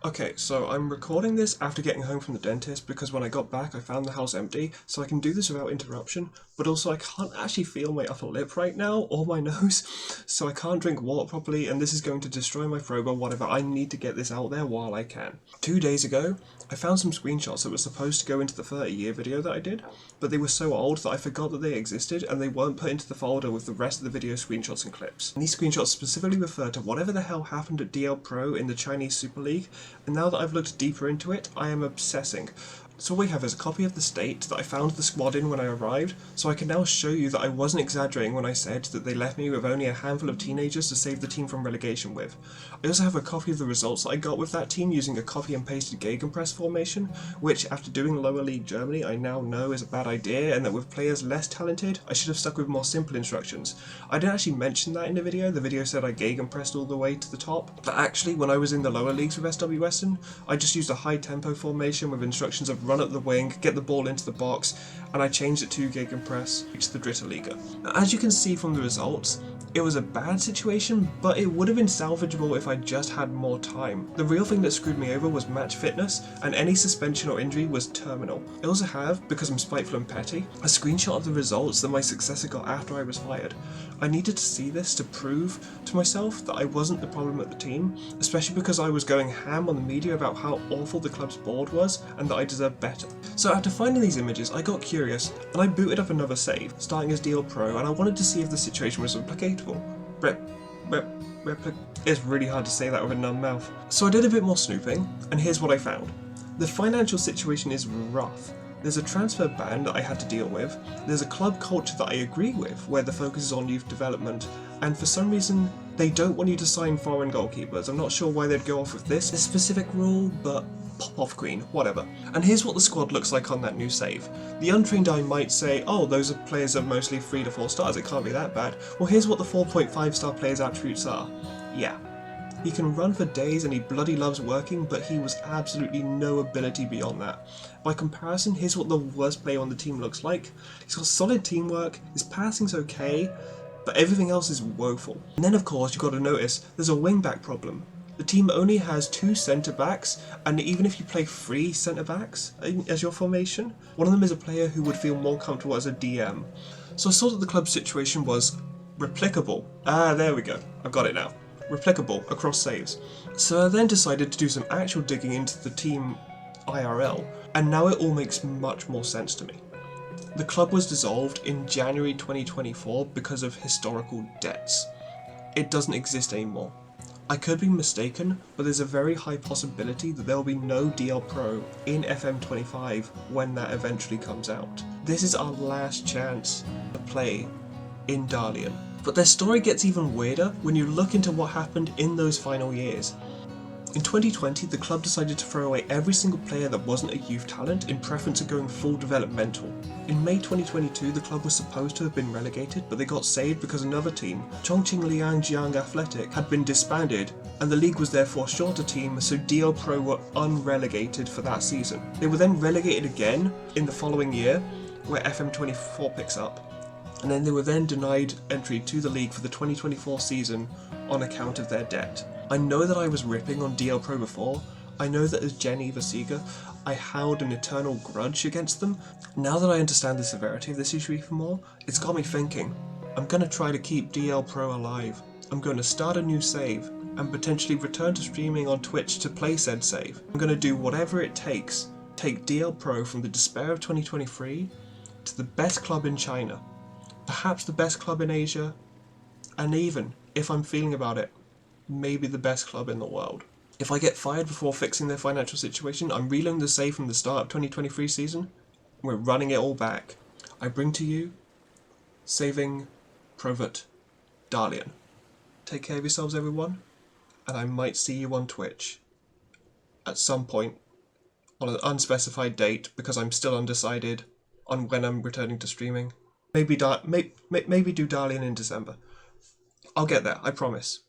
Okay, so I'm recording this after getting home from the dentist because when I got back I found the house empty, so I can do this without interruption, but also I can't actually feel my upper lip right now or my nose, so I can't drink water properly and this is going to destroy my throat or whatever. I need to get this out there while I can. 2 days ago, I found some screenshots that were supposed to go into the 30-year video that I did, but they were so old that I forgot that they existed and they weren't put into the folder with the rest of the video screenshots and clips. And these screenshots specifically refer to whatever the hell happened at DL Pro in the Chinese Super League, and now that I've looked deeper into it, I am obsessing. So what we have is a copy of the state that I found the squad in when I arrived, so I can now show you that I wasn't exaggerating when I said that they left me with only a handful of teenagers to save the team from relegation with. I also have a copy of the results that I got with that team using a copy and pasted Gegenpress formation, which after doing lower league Germany I now know is a bad idea and that with players less talented I should have stuck with more simple instructions. I didn't actually mention that in the video said I Gegenpressed all the way to the top, but actually when I was in the lower leagues with SW Western, I just used a high tempo formation with instructions of run up the wing, get the ball into the box, and I changed it to Gegenpress, reach the Dritte Liga. Now, as you can see from the results, it was a bad situation, but it would have been salvageable if I just had more time. The real thing that screwed me over was match fitness, and any suspension or injury was terminal. I also have, because I'm spiteful and petty, a screenshot of the results that my successor got after I was fired. I needed to see this to prove to myself that I wasn't the problem at the team, especially because I was going ham on the media about how awful the club's board was and that I deserved better. So after finding these images, I got curious and I booted up another save, starting as DL Pro, and I wanted to see if the situation was replicatable. It's really hard to say that with a numb mouth. So I did a bit more snooping, and here's what I found. The financial situation is rough. There's a transfer ban that I had to deal with, there's a club culture that I agree with, where the focus is on youth development, and for some reason they don't want you to sign foreign goalkeepers. I'm not sure why they'd go off with this specific rule, but pop off queen, whatever. And here's what the squad looks like on that new save. The untrained eye might say, oh, those players are mostly 3 to 4 stars, it can't be that bad. Well, here's what the 4.5 star players' attributes are. Yeah. He can run for days and he bloody loves working, but he was absolutely no ability beyond that. By comparison, here's what the worst player on the team looks like. He's got solid teamwork, his passing's okay, but everything else is woeful. And then of course you've got to notice there's a wing-back problem. The team only has 2 centre-backs, and even if you play 3 centre-backs as your formation, one of them is a player who would feel more comfortable as a DM. So I saw that the club's situation was replicable. Ah, there we go, I've got it now. Replicable across saves. So I then decided to do some actual digging into the team IRL, and now it all makes much more sense to me. The club was dissolved in January 2024 because of historical debts. It doesn't exist anymore. I could be mistaken, but there's a very high possibility that there will be no DL Pro in FM25 when that eventually comes out. This is our last chance to play in Dalian. But their story gets even weirder when you look into what happened in those final years. In 2020, the club decided to throw away every single player that wasn't a youth talent in preference of going full developmental. In May 2022, the club was supposed to have been relegated, but they got saved because another team, Chongqing Liangjiang Athletic, had been disbanded, and the league was therefore short a team, so DL Pro were unrelegated for that season. They were then relegated again in the following year, where FM24 picks up, and then they were then denied entry to the league for the 2024 season on account of their debt. I know that I was ripping on DL Pro before. I know that as Jenny Vasiga, I held an eternal grudge against them. Now that I understand the severity of this issue even more, it's got me thinking. I'm going to try to keep DL Pro alive. I'm going to start a new save and potentially return to streaming on Twitch to play said save. I'm going to do whatever it takes. Take DL Pro from the despair of 2023 to the best club in China. Perhaps the best club in Asia, and even, if I'm feeling about it, maybe the best club in the world. If I get fired before fixing their financial situation, I'm reloading the save from the start of 2023 season. We're running it all back. I bring to you, Saving Provat Dalian. Take care of yourselves, everyone, and I might see you on Twitch at some point on an unspecified date because I'm still undecided on when I'm returning to streaming. Maybe do Dalian in December. I'll get there, I promise.